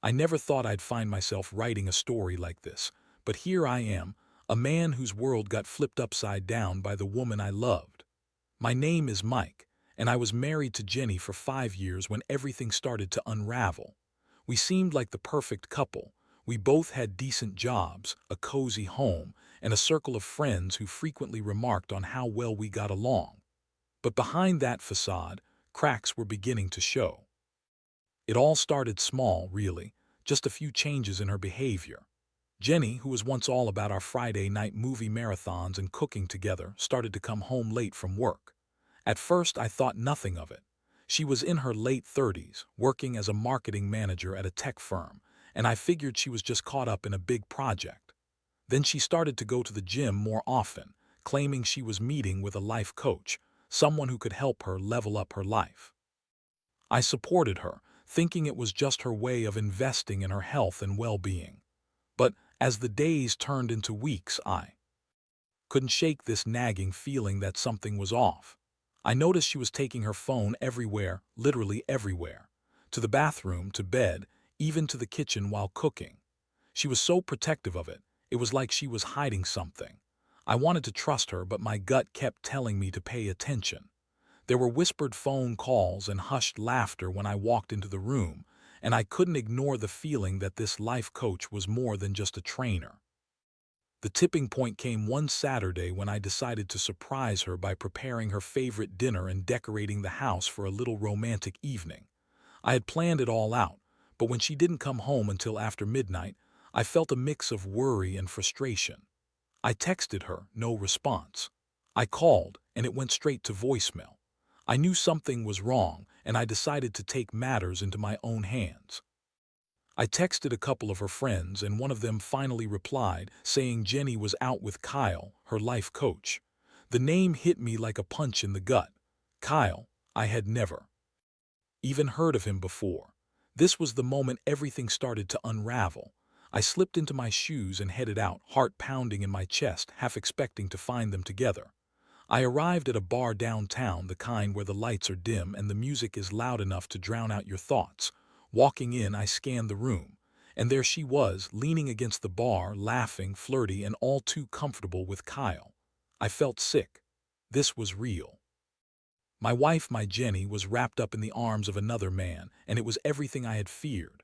I never thought I'd find myself writing a story like this, but here I am, a man whose world got flipped upside down by the woman I loved. My name is Mike, and I was married to Jenny for 5 years when everything started to unravel. We seemed like the perfect couple. We both had decent jobs, a cozy home, and a circle of friends who frequently remarked on how well we got along. But behind that facade, cracks were beginning to show. It all started small, really, just a few changes in her behavior. Jenny, who was once all about our Friday night movie marathons and cooking together, started to come home late from work. At first, I thought nothing of it. She was in her late 30s, working as a marketing manager at a tech firm, and I figured she was just caught up in a big project. Then she started to go to the gym more often, claiming she was meeting with a life coach, someone who could help her level up her life. I supported her, thinking it was just her way of investing in her health and well-being. But as the days turned into weeks, I couldn't shake this nagging feeling that something was off. I noticed she was taking her phone everywhere, literally everywhere. To the bathroom, to bed, even to the kitchen while cooking. She was so protective of it, it was like she was hiding something. I wanted to trust her, but my gut kept telling me to pay attention. There were whispered phone calls and hushed laughter when I walked into the room, and I couldn't ignore the feeling that this life coach was more than just a trainer. The tipping point came one Saturday when I decided to surprise her by preparing her favorite dinner and decorating the house for a little romantic evening. I had planned it all out, but when she didn't come home until after midnight, I felt a mix of worry and frustration. I texted her, no response. I called, and it went straight to voicemail. I knew something was wrong, and I decided to take matters into my own hands. I texted a couple of her friends, and one of them finally replied, saying Jenny was out with Kyle, her life coach. The name hit me like a punch in the gut. Kyle, I had never even heard of him before. This was the moment everything started to unravel. I slipped into my shoes and headed out, heart pounding in my chest, half expecting to find them together. I arrived at a bar downtown, the kind where the lights are dim and the music is loud enough to drown out your thoughts. Walking in, I scanned the room, and there she was, leaning against the bar, laughing, flirty, and all too comfortable with Kyle. I felt sick. This was real. My wife, my Jenny, was wrapped up in the arms of another man, and it was everything I had feared.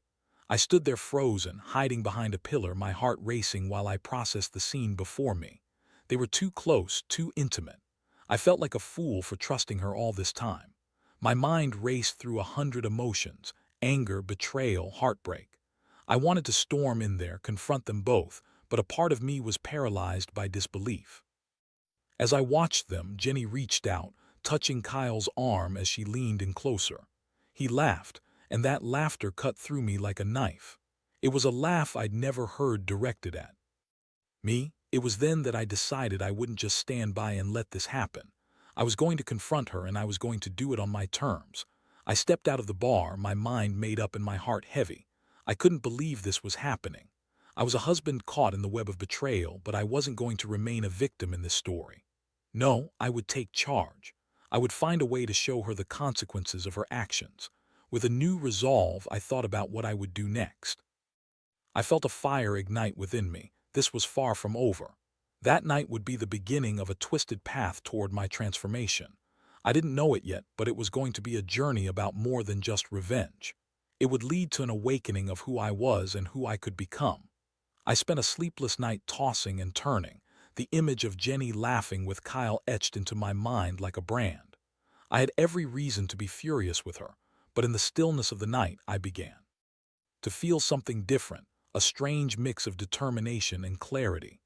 I stood there frozen, hiding behind a pillar, my heart racing while I processed the scene before me. They were too close, too intimate. I felt like a fool for trusting her all this time. My mind raced through 100 emotions: anger, betrayal, heartbreak. I wanted to storm in there, confront them both, but a part of me was paralyzed by disbelief. As I watched them, Jenny reached out, touching Kyle's arm as she leaned in closer. He laughed, and that laughter cut through me like a knife. It was a laugh I'd never heard directed at me. It was then that I decided I wouldn't just stand by and let this happen. I was going to confront her, and I was going to do it on my terms. I stepped out of the bar, my mind made up and my heart heavy. I couldn't believe this was happening. I was a husband caught in the web of betrayal, but I wasn't going to remain a victim in this story. No, I would take charge. I would find a way to show her the consequences of her actions. With a new resolve, I thought about what I would do next. I felt a fire ignite within me. This was far from over. That night would be the beginning of a twisted path toward my transformation. I didn't know it yet, but it was going to be a journey about more than just revenge. It would lead to an awakening of who I was and who I could become. I spent a sleepless night tossing and turning, the image of Jenny laughing with Kyle etched into my mind like a brand. I had every reason to be furious with her, but in the stillness of the night I began to feel something different, a strange mix of determination and clarity.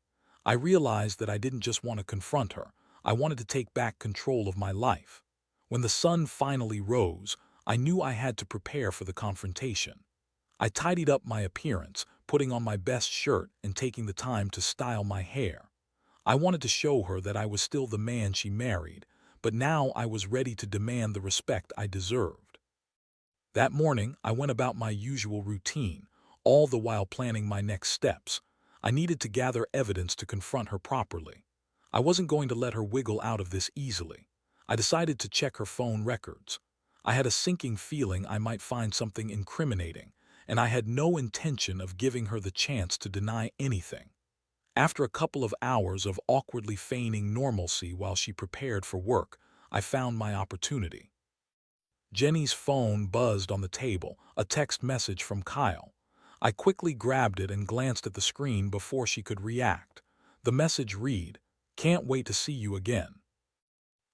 I realized that I didn't just want to confront her, I wanted to take back control of my life. When the sun finally rose, I knew I had to prepare for the confrontation. I tidied up my appearance, putting on my best shirt and taking the time to style my hair. I wanted to show her that I was still the man she married, but now I was ready to demand the respect I deserved. That morning, I went about my usual routine, all the while planning my next steps. I needed to gather evidence to confront her properly. I wasn't going to let her wiggle out of this easily. I decided to check her phone records. I had a sinking feeling I might find something incriminating, and I had no intention of giving her the chance to deny anything. After a couple of hours of awkwardly feigning normalcy while she prepared for work, I found my opportunity. Jenny's phone buzzed on the table, a text message from Kyle. I quickly grabbed it and glanced at the screen before she could react. The message read, "Can't wait to see you again.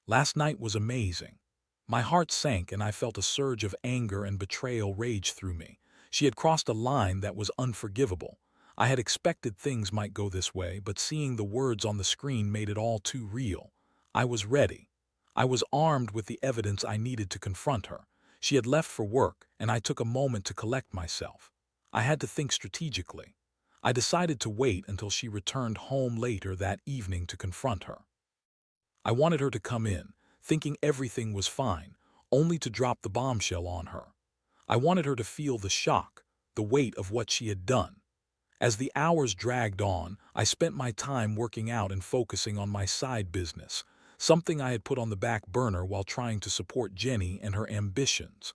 Last night was amazing." My heart sank and I felt a surge of anger and betrayal rage through me. She had crossed a line that was unforgivable. I had expected things might go this way, but seeing the words on the screen made it all too real. I was ready. I was armed with the evidence I needed to confront her. She had left for work, and I took a moment to collect myself. I had to think strategically. I decided to wait until she returned home later that evening to confront her. I wanted her to come in, thinking everything was fine, only to drop the bombshell on her. I wanted her to feel the shock, the weight of what she had done. As the hours dragged on, I spent my time working out and focusing on my side business, something I had put on the back burner while trying to support Jenny and her ambitions.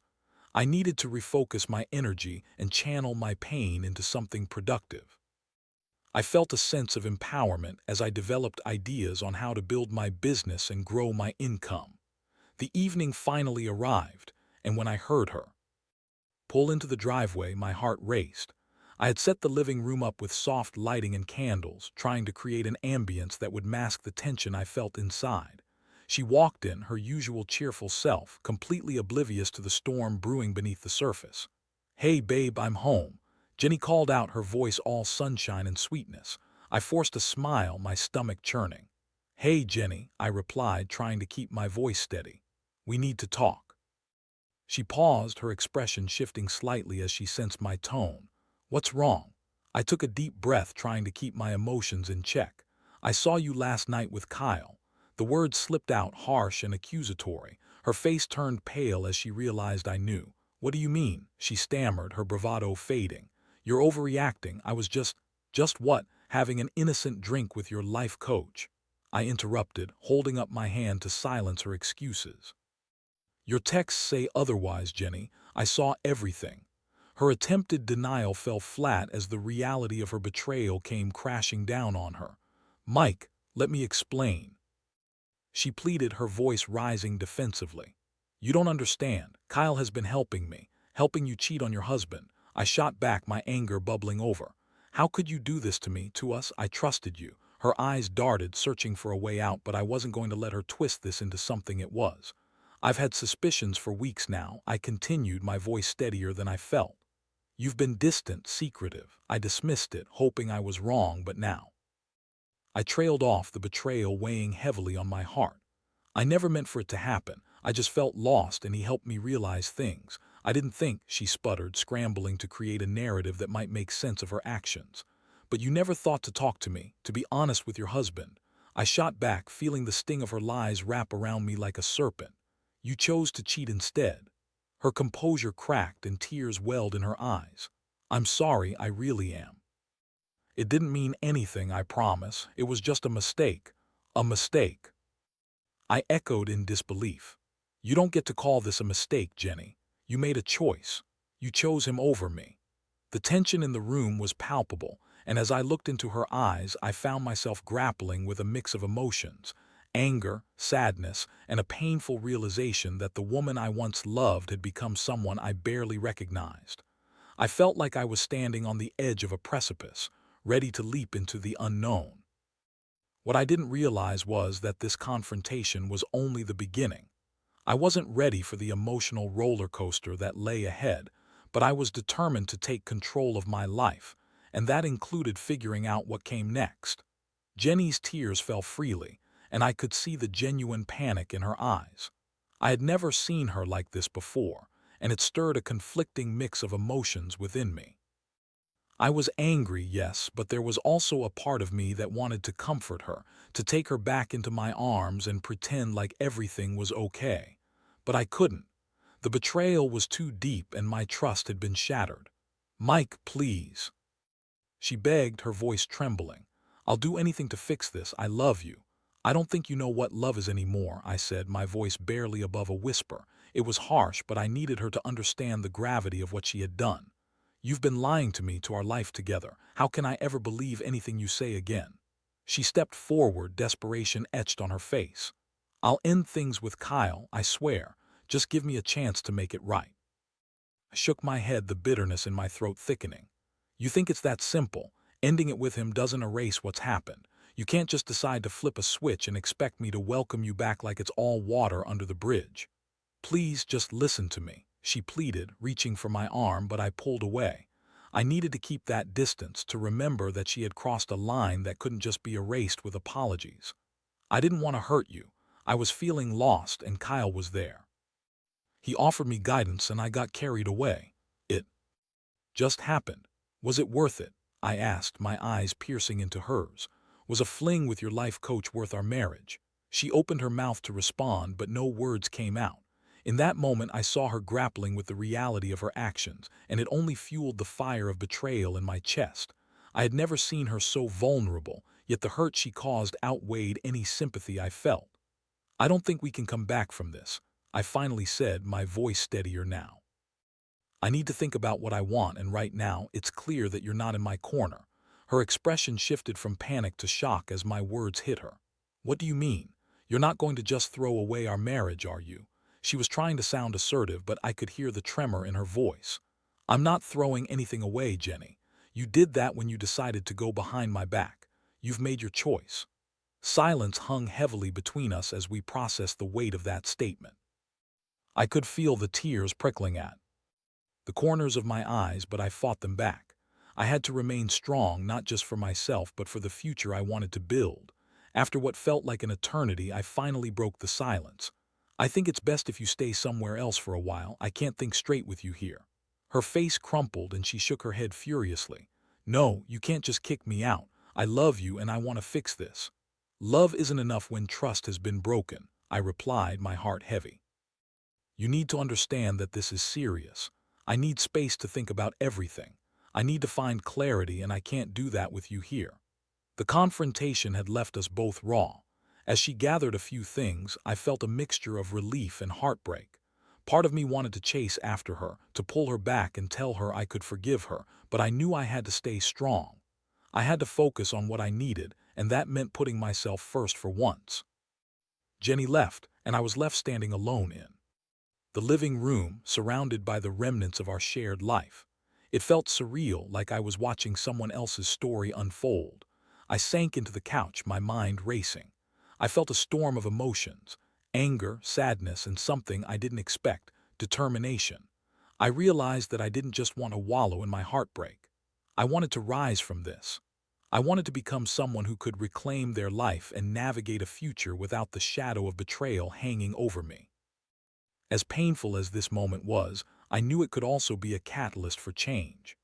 I needed to refocus my energy and channel my pain into something productive. I felt a sense of empowerment as I developed ideas on how to build my business and grow my income. The evening finally arrived, and when I heard her pull into the driveway, my heart raced. I had set the living room up with soft lighting and candles, trying to create an ambience that would mask the tension I felt inside. She walked in, her usual cheerful self, completely oblivious to the storm brewing beneath the surface. "Hey babe, I'm home," Jenny called out, her voice all sunshine and sweetness. I forced a smile, my stomach churning. "Hey Jenny," I replied, trying to keep my voice steady. "We need to talk." She paused, her expression shifting slightly as she sensed my tone. "What's wrong?" I took a deep breath, trying to keep my emotions in check. "I saw you last night with Kyle." The words slipped out, harsh and accusatory. Her face turned pale as she realized I knew. "What do you mean?" she stammered, her bravado fading. "You're overreacting. I was just what? Having an innocent drink with your life coach," I interrupted, holding up my hand to silence her excuses. "Your texts say otherwise, Jenny. I saw everything." Her attempted denial fell flat as the reality of her betrayal came crashing down on her. "Mike, let me explain," she pleaded, her voice rising defensively. "You don't understand. Kyle has been helping me, helping you cheat on your husband." I shot back, my anger bubbling over. "How could you do this to me, to us? I trusted you." Her eyes darted, searching for a way out, but I wasn't going to let her twist this into something it was. "I've had suspicions for weeks now," I continued, my voice steadier than I felt. "You've been distant, secretive." I dismissed it, hoping I was wrong, but now I trailed off, the betrayal weighing heavily on my heart. "I never meant for it to happen. I just felt lost, and he helped me realize things. I didn't think," she sputtered, scrambling to create a narrative that might make sense of her actions. "But you never thought to talk to me, to be honest with your husband." I shot back, feeling the sting of her lies wrap around me like a serpent. "You chose to cheat instead." Her composure cracked and tears welled in her eyes. "I'm sorry, I really am. It didn't mean anything, I promise. It was just a mistake." "A mistake?" I echoed in disbelief. "You don't get to call this a mistake, Jenny. You made a choice. You chose him over me." The tension in the room was palpable, and as I looked into her eyes, I found myself grappling with a mix of emotions: anger, sadness, and a painful realization that the woman I once loved had become someone I barely recognized. I felt like I was standing on the edge of a precipice, ready to leap into the unknown. What I didn't realize was that this confrontation was only the beginning. I wasn't ready for the emotional roller coaster that lay ahead, but I was determined to take control of my life, and that included figuring out what came next. Jenny's tears fell freely, and I could see the genuine panic in her eyes. I had never seen her like this before, and it stirred a conflicting mix of emotions within me. I was angry, yes, but there was also a part of me that wanted to comfort her, to take her back into my arms and pretend like everything was okay. But I couldn't. The betrayal was too deep and my trust had been shattered. "Mike, please," she begged, her voice trembling. "I'll do anything to fix this. I love you." "I don't think you know what love is anymore," I said, my voice barely above a whisper. It was harsh, but I needed her to understand the gravity of what she had done. You've been lying to me to our life together. How can I ever believe anything you say again? She stepped forward, desperation etched on her face. I'll end things with Kyle, I swear. Just give me a chance to make it right. I shook my head, the bitterness in my throat thickening. You think it's that simple? Ending it with him doesn't erase what's happened. You can't just decide to flip a switch and expect me to welcome you back like it's all water under the bridge. Please just listen to me, she pleaded, reaching for my arm, but I pulled away. I needed to keep that distance, to remember that she had crossed a line that couldn't just be erased with apologies. I didn't want to hurt you. I was feeling lost, and Kyle was there. He offered me guidance, and I got carried away. It just happened. Was it worth it? I asked, my eyes piercing into hers. Was a fling with your life coach worth our marriage? She opened her mouth to respond, but no words came out. In that moment, I saw her grappling with the reality of her actions, and it only fueled the fire of betrayal in my chest. I had never seen her so vulnerable, yet the hurt she caused outweighed any sympathy I felt. I don't think we can come back from this, I finally said, my voice steadier now. I need to think about what I want, and right now, it's clear that you're not in my corner. Her expression shifted from panic to shock as my words hit her. What do you mean? You're not going to just throw away our marriage, are you? She was trying to sound assertive, but I could hear the tremor in her voice. I'm not throwing anything away, Jenny. You did that when you decided to go behind my back. You've made your choice. Silence hung heavily between us as we processed the weight of that statement. I could feel the tears prickling at the corners of my eyes, but I fought them back. I had to remain strong, not just for myself, but for the future I wanted to build. After what felt like an eternity, I finally broke the silence. I think it's best if you stay somewhere else for a while. I can't think straight with you here. Her face crumpled and she shook her head furiously. No, you can't just kick me out. I love you and I want to fix this. Love isn't enough when trust has been broken, I replied, my heart heavy. You need to understand that this is serious. I need space to think about everything. I need to find clarity, and I can't do that with you here. The confrontation had left us both raw. As she gathered a few things, I felt a mixture of relief and heartbreak. Part of me wanted to chase after her, to pull her back and tell her I could forgive her, but I knew I had to stay strong. I had to focus on what I needed, and that meant putting myself first for once. Jenny left, and I was left standing alone in the living room, surrounded by the remnants of our shared life. It felt surreal, like I was watching someone else's story unfold. I sank into the couch, my mind racing. I felt a storm of emotions: anger, sadness, and something I didn't expect: determination. I realized that I didn't just want to wallow in my heartbreak. I wanted to rise from this. I wanted to become someone who could reclaim their life and navigate a future without the shadow of betrayal hanging over me. As painful as this moment was, I knew it could also be a catalyst for change.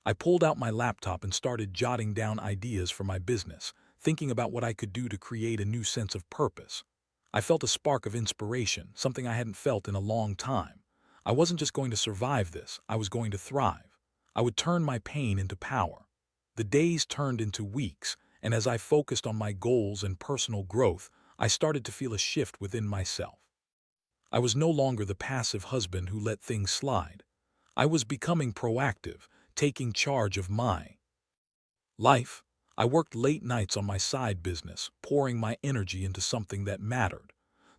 I pulled out my laptop and started jotting down ideas for my business, thinking about what I could do to create a new sense of purpose. I felt a spark of inspiration, something I hadn't felt in a long time. I wasn't just going to survive this, I was going to thrive. I would turn my pain into power. The days turned into weeks, and as I focused on my goals and personal growth, I started to feel a shift within myself. I was no longer the passive husband who let things slide. I was becoming proactive, taking charge of my life. I worked late nights on my side business, pouring my energy into something that mattered.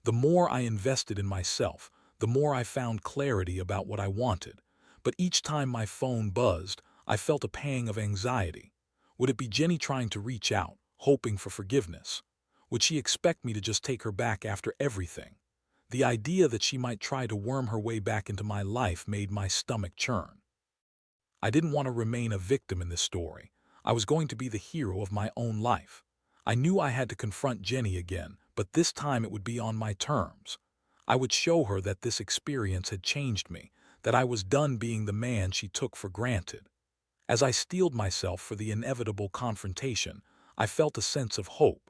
The more I invested in myself, the more I found clarity about what I wanted. But each time my phone buzzed, I felt a pang of anxiety. Would it be Jenny trying to reach out, hoping for forgiveness? Would she expect me to just take her back after everything? The idea that she might try to worm her way back into my life made my stomach churn. I didn't want to remain a victim in this story. I was going to be the hero of my own life. I knew I had to confront Jenny again, but this time it would be on my terms. I would show her that this experience had changed me, that I was done being the man she took for granted. As I steeled myself for the inevitable confrontation, I felt a sense of hope.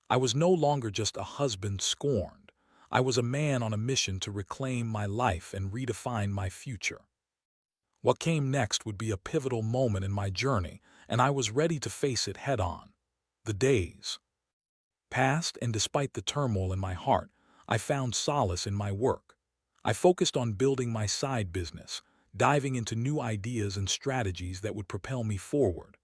I was no longer just a husband scorned. I was a man on a mission to reclaim my life and redefine my future. What came next would be a pivotal moment in my journey, and I was ready to face it head-on. The days passed, and despite the turmoil in my heart, I found solace in my work. I focused on building my side business, diving into new ideas and strategies that would propel me forward.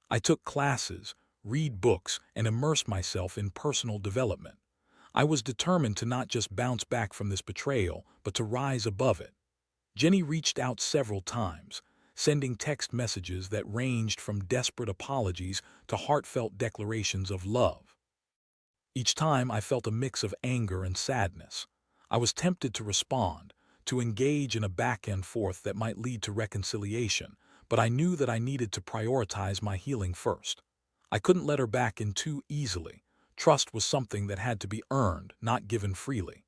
I took classes, read books, and immersed myself in personal development. I was determined to not just bounce back from this betrayal, but to rise above it. Jenny reached out several times, sending text messages that ranged from desperate apologies to heartfelt declarations of love. Each time I felt a mix of anger and sadness. I was tempted to respond, to engage in a back and forth that might lead to reconciliation, but I knew that I needed to prioritize my healing first. I couldn't let her back in too easily. Trust was something that had to be earned, not given freely.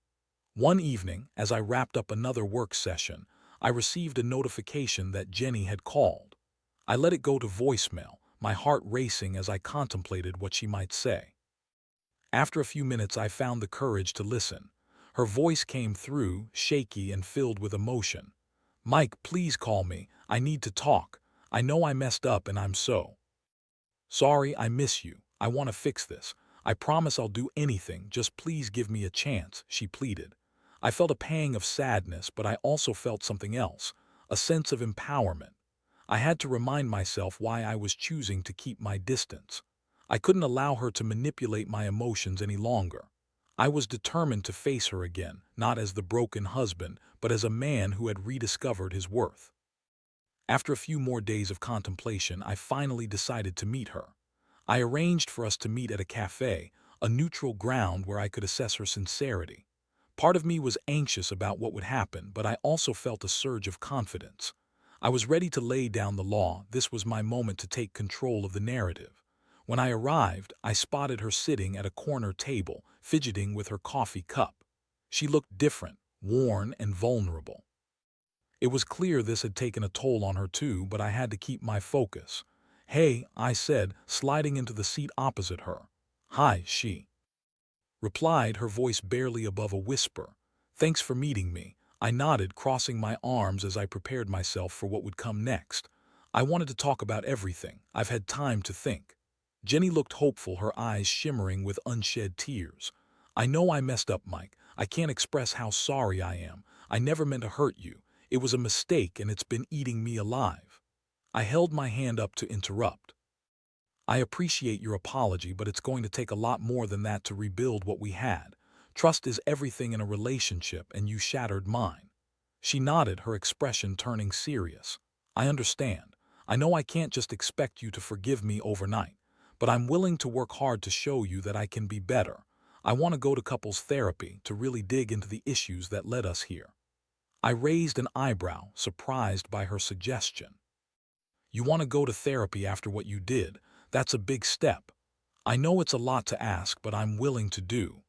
One evening, as I wrapped up another work session, I received a notification that Jenny had called. I let it go to voicemail, my heart racing as I contemplated what she might say. After a few minutes, I found the courage to listen. Her voice came through, shaky and filled with emotion. "Mike, please call me. I need to talk. I know I messed up and I'm so sorry. I miss you. I want to fix this. I promise I'll do anything. Just please give me a chance," she pleaded. I felt a pang of sadness, but I also felt something else, a sense of empowerment. I had to remind myself why I was choosing to keep my distance. I couldn't allow her to manipulate my emotions any longer. I was determined to face her again, not as the broken husband, but as a man who had rediscovered his worth. After a few more days of contemplation, I finally decided to meet her. I arranged for us to meet at a cafe, a neutral ground where I could assess her sincerity. Part of me was anxious about what would happen, but I also felt a surge of confidence. I was ready to lay down the law. This was my moment to take control of the narrative. When I arrived, I spotted her sitting at a corner table, fidgeting with her coffee cup. She looked different, worn and vulnerable. It was clear this had taken a toll on her too, but I had to keep my focus. "Hey," I said, sliding into the seat opposite her. "Hi," she replied, her voice barely above a whisper. "Thanks for meeting me." I nodded, crossing my arms as I prepared myself for what would come next. I wanted to talk about everything. I've had time to think. Jenny looked hopeful, her eyes shimmering with unshed tears. "I know I messed up, Mike. I can't express how sorry I am. I never meant to hurt you. It was a mistake and it's been eating me alive." I held my hand up to interrupt. "I appreciate your apology, but it's going to take a lot more than that to rebuild what we had. Trust is everything in a relationship, and you shattered mine." She nodded, her expression turning serious. "I understand. I know I can't just expect you to forgive me overnight, but I'm willing to work hard to show you that I can be better. I want to go to couples therapy to really dig into the issues that led us here." I raised an eyebrow, surprised by her suggestion. "You want to go to therapy after what you did? That's a big step. I know it's a lot to ask, but I'm willing to do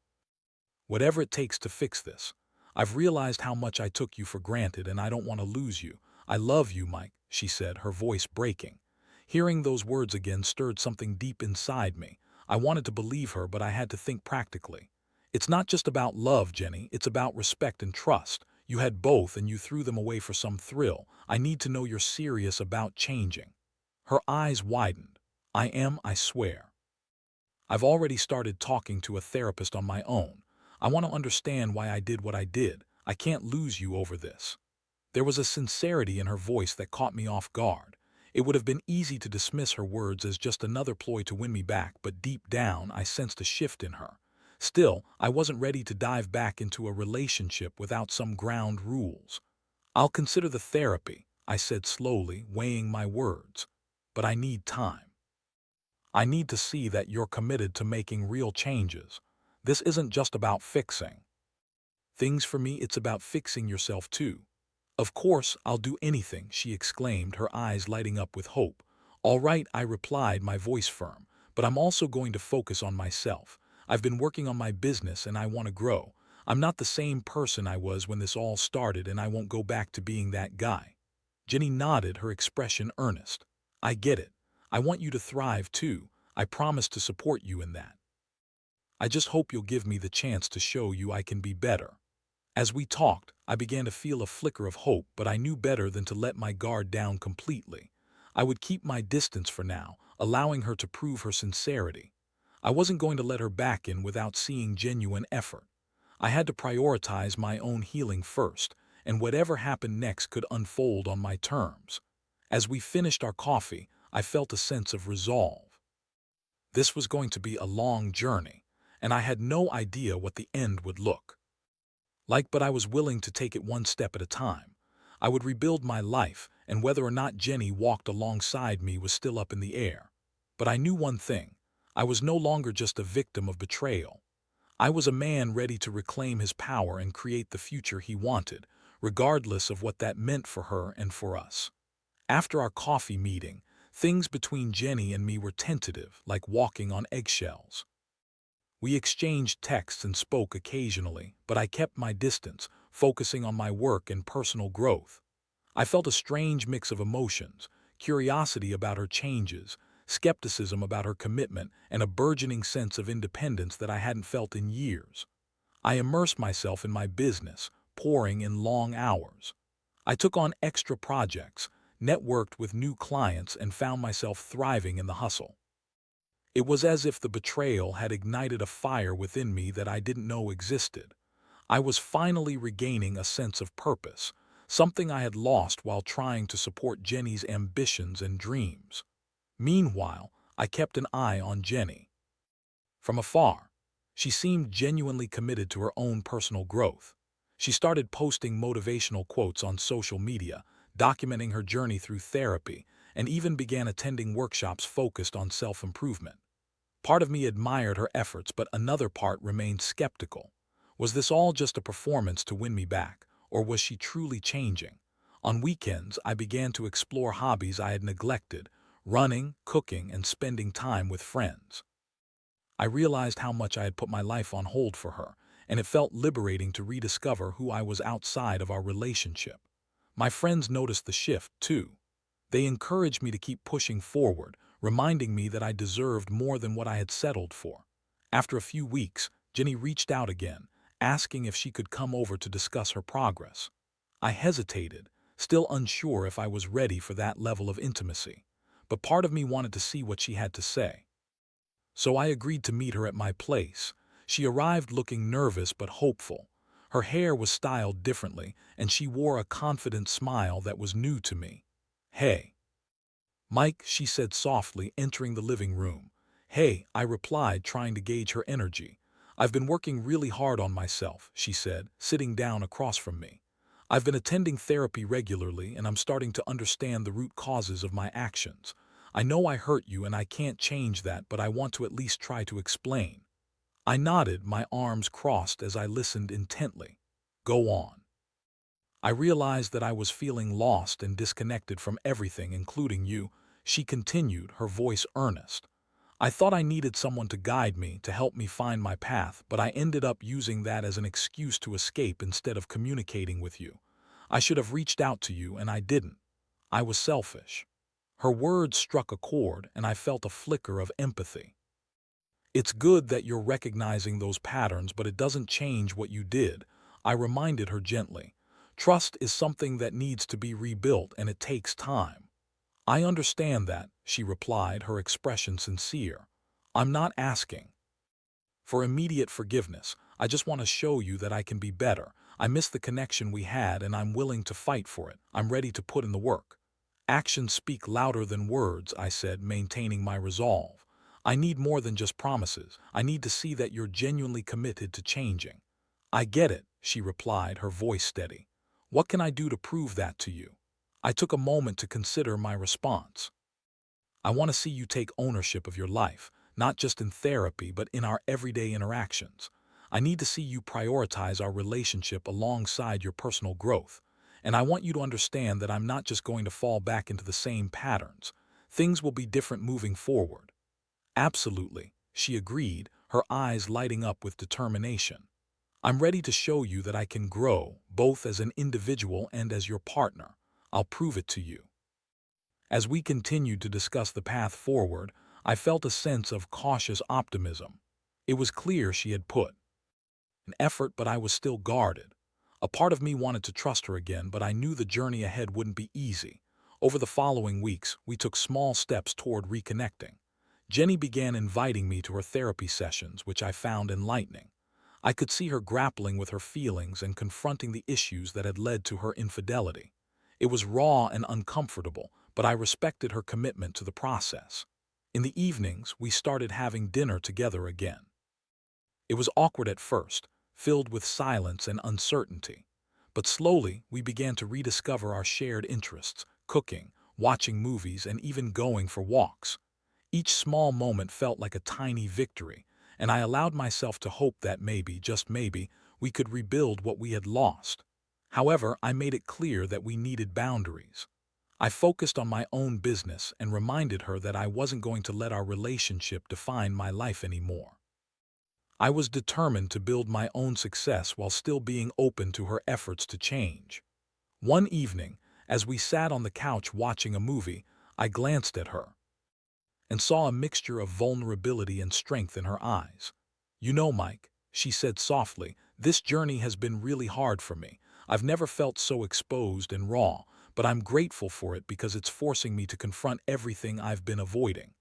whatever it takes to fix this. I've realized how much I took you for granted and I don't want to lose you. I love you, Mike," she said, her voice breaking. Hearing those words again stirred something deep inside me. I wanted to believe her, but I had to think practically. "It's not just about love, Jenny. It's about respect and trust. You had both and you threw them away for some thrill. I need to know you're serious about changing." Her eyes widened. "I am, I swear. I've already started talking to a therapist on my own. I want to understand why I did what I did. I can't lose you over this." There was a sincerity in her voice that caught me off guard. It would have been easy to dismiss her words as just another ploy to win me back, but deep down I sensed a shift in her. Still, I wasn't ready to dive back into a relationship without some ground rules. "I'll consider the therapy," I said slowly, weighing my words. "But I need time. I need to see that you're committed to making real changes. This isn't just about fixing things for me, it's about fixing yourself too." "Of course, I'll do anything," she exclaimed, her eyes lighting up with hope. "All right," I replied, my voice firm, "but I'm also going to focus on myself. I've been working on my business and I want to grow. I'm not the same person I was when this all started, and I won't go back to being that guy." Jenny nodded, her expression earnest. "I get it. I want you to thrive too. I promise to support you in that. I just hope you'll give me the chance to show you I can be better." As we talked, I began to feel a flicker of hope, but I knew better than to let my guard down completely. I would keep my distance for now, allowing her to prove her sincerity. I wasn't going to let her back in without seeing genuine effort. I had to prioritize my own healing first, and whatever happened next could unfold on my terms. As we finished our coffee, I felt a sense of resolve. This was going to be a long journey, and I had no idea what the end would look like, but I was willing to take it one step at a time. I would rebuild my life, and whether or not Jenny walked alongside me was still up in the air. But I knew one thing. I was no longer just a victim of betrayal. I was a man ready to reclaim his power and create the future he wanted, regardless of what that meant for her and for us. After our coffee meeting, things between Jenny and me were tentative, like walking on eggshells. We exchanged texts and spoke occasionally, but I kept my distance, focusing on my work and personal growth. I felt a strange mix of emotions: curiosity about her changes, skepticism about her commitment, and a burgeoning sense of independence that I hadn't felt in years. I immersed myself in my business, pouring in long hours. I took on extra projects, networked with new clients, and found myself thriving in the hustle. It was as if the betrayal had ignited a fire within me that I didn't know existed. I was finally regaining a sense of purpose, something I had lost while trying to support Jenny's ambitions and dreams. Meanwhile, I kept an eye on Jenny. From afar, she seemed genuinely committed to her own personal growth. She started posting motivational quotes on social media, documenting her journey through therapy, and even began attending workshops focused on self-improvement. Part of me admired her efforts, but another part remained skeptical. Was this all just a performance to win me back, or was she truly changing? On weekends, I began to explore hobbies I had neglected: running, cooking, and spending time with friends. I realized how much I had put my life on hold for her, and it felt liberating to rediscover who I was outside of our relationship. My friends noticed the shift, too. They encouraged me to keep pushing forward, reminding me that I deserved more than what I had settled for. After a few weeks, Jenny reached out again, asking if she could come over to discuss her progress. I hesitated, still unsure if I was ready for that level of intimacy, but part of me wanted to see what she had to say. So I agreed to meet her at my place. She arrived looking nervous but hopeful. Her hair was styled differently, and she wore a confident smile that was new to me. "Hey, Mike," she said softly, entering the living room. "Hey," I replied, trying to gauge her energy. "I've been working really hard on myself," she said, sitting down across from me. "I've been attending therapy regularly, and I'm starting to understand the root causes of my actions. I know I hurt you and I can't change that, but I want to at least try to explain." I nodded, my arms crossed as I listened intently. "Go on." I realized that I was feeling lost and disconnected from everything, including you, she continued, her voice earnest. "I thought I needed someone to guide me, to help me find my path, but I ended up using that as an excuse to escape instead of communicating with you. I should have reached out to you, and I didn't. I was selfish." Her words struck a chord, and I felt a flicker of empathy. "It's good that you're recognizing those patterns, but it doesn't change what you did," I reminded her gently. "Trust is something that needs to be rebuilt, and it takes time." "I understand that," she replied, her expression sincere. "I'm not asking for immediate forgiveness. I just want to show you that I can be better. I miss the connection we had, and I'm willing to fight for it. I'm ready to put in the work." "Actions speak louder than words," I said, maintaining my resolve. "I need more than just promises. I need to see that you're genuinely committed to changing." "I get it," she replied, her voice steady. "What can I do to prove that to you?" I took a moment to consider my response. "I want to see you take ownership of your life, not just in therapy, but in our everyday interactions. I need to see you prioritize our relationship alongside your personal growth. And I want you to understand that I'm not just going to fall back into the same patterns. Things will be different moving forward." "Absolutely," she agreed, her eyes lighting up with determination. "I'm ready to show you that I can grow, both as an individual and as your partner. I'll prove it to you." As we continued to discuss the path forward, I felt a sense of cautious optimism. It was clear she had put an effort, but I was still guarded. A part of me wanted to trust her again, but I knew the journey ahead wouldn't be easy. Over the following weeks, we took small steps toward reconnecting. Jenny began inviting me to her therapy sessions, which I found enlightening. I could see her grappling with her feelings and confronting the issues that had led to her infidelity. It was raw and uncomfortable, but I respected her commitment to the process. In the evenings, we started having dinner together again. It was awkward at first, filled with silence and uncertainty. But slowly, we began to rediscover our shared interests, cooking, watching movies, and even going for walks. Each small moment felt like a tiny victory, and I allowed myself to hope that maybe, just maybe, we could rebuild what we had lost. However, I made it clear that we needed boundaries. I focused on my own business and reminded her that I wasn't going to let our relationship define my life anymore. I was determined to build my own success while still being open to her efforts to change. One evening, as we sat on the couch watching a movie, I glanced at her and saw a mixture of vulnerability and strength in her eyes. "You know, Mike," she said softly, "this journey has been really hard for me. I've never felt so exposed and raw, but I'm grateful for it because it's forcing me to confront everything I've been avoiding."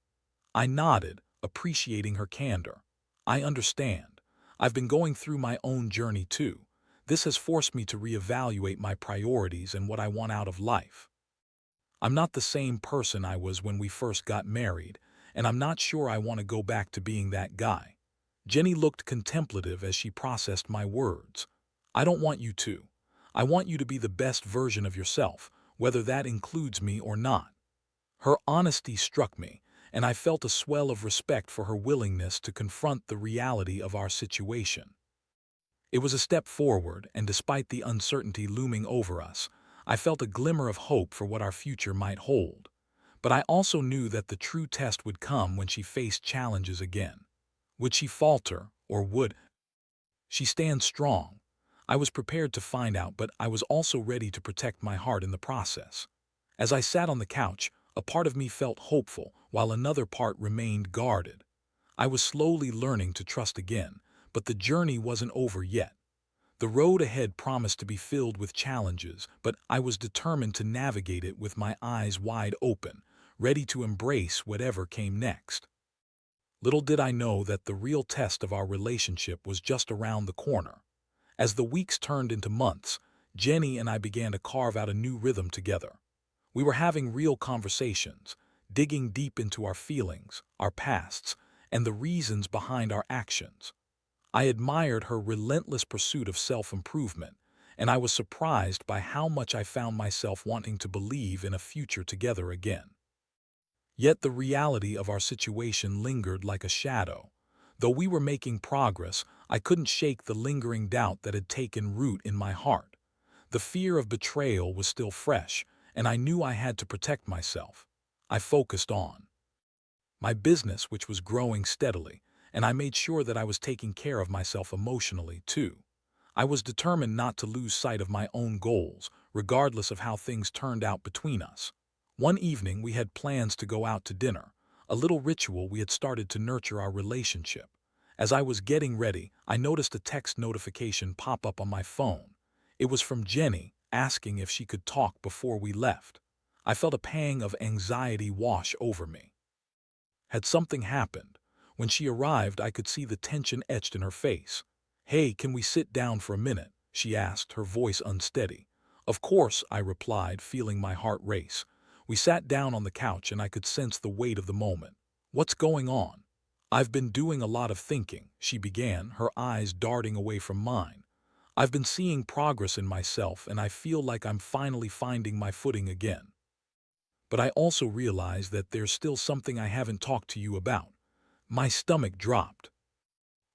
I nodded, appreciating her candor. "I understand. I've been going through my own journey too. This has forced me to reevaluate my priorities and what I want out of life. I'm not the same person I was when we first got married, and I'm not sure I want to go back to being that guy." Jenny looked contemplative as she processed my words. "I don't want you to. I want you to be the best version of yourself, whether that includes me or not." Her honesty struck me, and I felt a swell of respect for her willingness to confront the reality of our situation. It was a step forward, and despite the uncertainty looming over us, I felt a glimmer of hope for what our future might hold. But I also knew that the true test would come when she faced challenges again. Would she falter, or would she stand strong? I was prepared to find out, but I was also ready to protect my heart in the process. As I sat on the couch, a part of me felt hopeful, while another part remained guarded. I was slowly learning to trust again, but the journey wasn't over yet. The road ahead promised to be filled with challenges, but I was determined to navigate it with my eyes wide open, ready to embrace whatever came next. Little did I know that the real test of our relationship was just around the corner. As the weeks turned into months, Jenny and I began to carve out a new rhythm together. We were having real conversations, digging deep into our feelings, our pasts, and the reasons behind our actions. I admired her relentless pursuit of self-improvement, and I was surprised by how much I found myself wanting to believe in a future together again. Yet the reality of our situation lingered like a shadow. Though we were making progress, I couldn't shake the lingering doubt that had taken root in my heart. The fear of betrayal was still fresh, and I knew I had to protect myself. I focused on my business, which was growing steadily, and I made sure that I was taking care of myself emotionally, too. I was determined not to lose sight of my own goals, regardless of how things turned out between us. One evening, we had plans to go out to dinner, a little ritual we had started to nurture our relationship. As I was getting ready, I noticed a text notification pop up on my phone. It was from Jenny, asking if she could talk before we left. I felt a pang of anxiety wash over me. Had something happened? When she arrived, I could see the tension etched in her face. "Hey, can we sit down for a minute?" she asked, her voice unsteady. "Of course," I replied, feeling my heart race. We sat down on the couch and I could sense the weight of the moment. "What's going on?" "I've been doing a lot of thinking," she began, her eyes darting away from mine. "I've been seeing progress in myself, and I feel like I'm finally finding my footing again. But I also realize that there's still something I haven't talked to you about." My stomach dropped.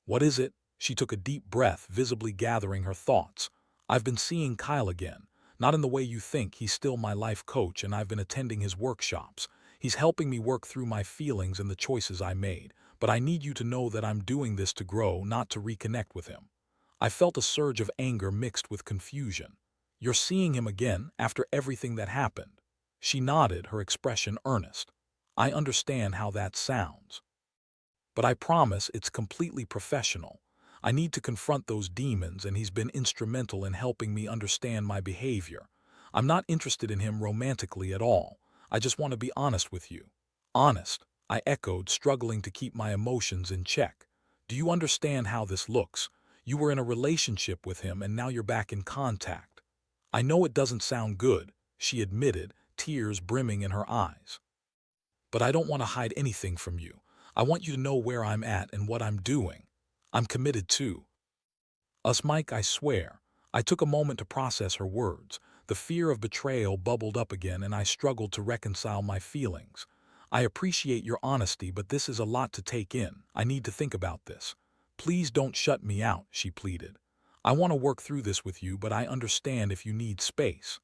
"What is it?" She took a deep breath, visibly gathering her thoughts. "I've been seeing Kyle again. Not in the way you think. He's still my life coach, and I've been attending his workshops. He's helping me work through my feelings and the choices I made. But I need you to know that I'm doing this to grow, not to reconnect with him." I felt a surge of anger mixed with confusion. "You're seeing him again after everything that happened?" She nodded, her expression earnest. "I understand how that sounds. But I promise it's completely professional. I need to confront those demons, and he's been instrumental in helping me understand my behavior. I'm not interested in him romantically at all. I just want to be honest with you." "Honest," I echoed, struggling to keep my emotions in check. "Do you understand how this looks? You were in a relationship with him and now you're back in contact. I know it doesn't sound good, she admitted, tears brimming in her eyes. But I don't want to hide anything from you. I want you to know where I'm at and what I'm doing. I'm committed to us, Mike, I swear. I took a moment to process her words. The fear of betrayal bubbled up again and I struggled to reconcile my feelings. I appreciate your honesty, but this is a lot to take in. I need to think about this. Please don't shut me out, she pleaded. I want to work through this with you, but I understand if you need space.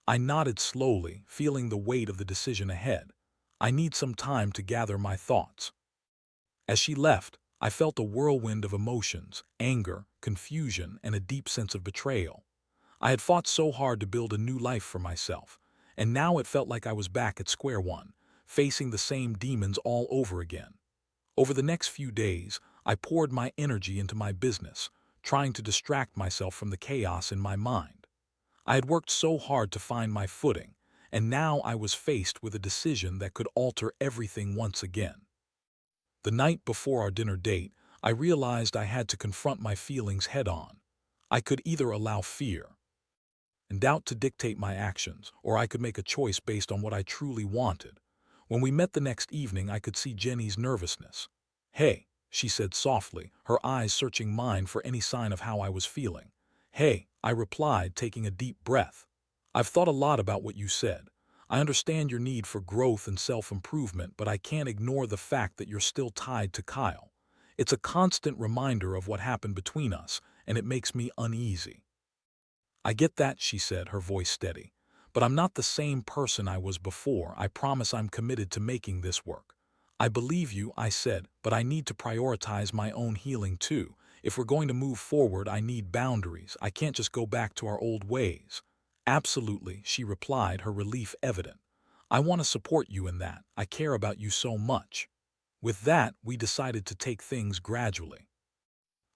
I nodded slowly, feeling the weight of the decision ahead. I need some time to gather my thoughts. As she left, I felt a whirlwind of emotions, anger, confusion, and a deep sense of betrayal. I had fought so hard to build a new life for myself, and now it felt like I was back at square one, facing the same demons all over again. Over the next few days, I poured my energy into my business, trying to distract myself from the chaos in my mind. I had worked so hard to find my footing, and now I was faced with a decision that could alter everything once again. The night before our dinner date, I realized I had to confront my feelings head-on. I could either allow fear and doubt to dictate my actions, or I could make a choice based on what I truly wanted. When we met the next evening, I could see Jenny's nervousness. "Hey," she said softly, her eyes searching mine for any sign of how I was feeling. "Hey," I replied, taking a deep breath. "I've thought a lot about what you said. I understand your need for growth and self-improvement, but I can't ignore the fact that you're still tied to Kyle. It's a constant reminder of what happened between us, and it makes me uneasy." "I get that," she said, her voice steady. "But I'm not the same person I was before. I promise I'm committed to making this work." "I believe you," I said, "but I need to prioritize my own healing too. If we're going to move forward, I need boundaries. I can't just go back to our old ways." "Absolutely," she replied, her relief evident. "I want to support you in that. I care about you so much." With that, we decided to take things gradually.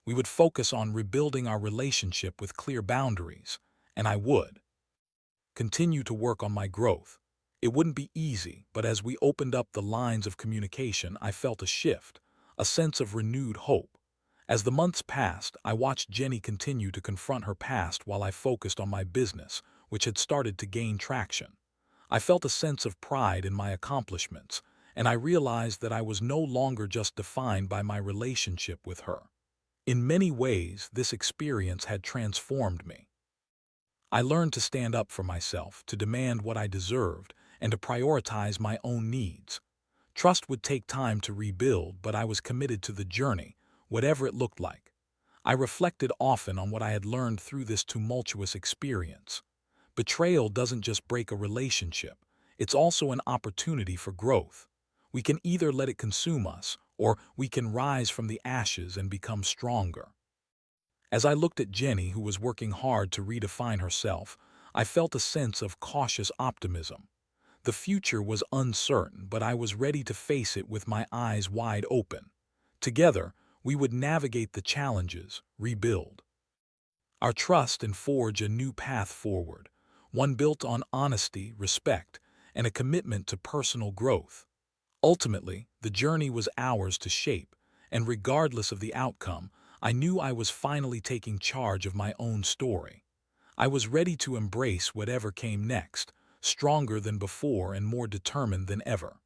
We would focus on rebuilding our relationship with clear boundaries, and I would continue to work on my growth. It wouldn't be easy, but as we opened up the lines of communication, I felt a shift, a sense of renewed hope. As the months passed, I watched Jenny continue to confront her past while I focused on my business, which had started to gain traction. I felt a sense of pride in my accomplishments, and I realized that I was no longer just defined by my relationship with her. In many ways, this experience had transformed me. I learned to stand up for myself, to demand what I deserved, and to prioritize my own needs. Trust would take time to rebuild, but I was committed to the journey, whatever it looked like. I reflected often on what I had learned through this tumultuous experience. Betrayal doesn't just break a relationship, it's also an opportunity for growth. We can either let it consume us, or we can rise from the ashes and become stronger. As I looked at Jenny, who was working hard to redefine herself, I felt a sense of cautious optimism. The future was uncertain, but I was ready to face it with my eyes wide open. Together, we would navigate the challenges, rebuild our trust, and forge a new path forward, one built on honesty, respect, and a commitment to personal growth. Ultimately, the journey was ours to shape, and regardless of the outcome, I knew I was finally taking charge of my own story. I was ready to embrace whatever came next, stronger than before and more determined than ever.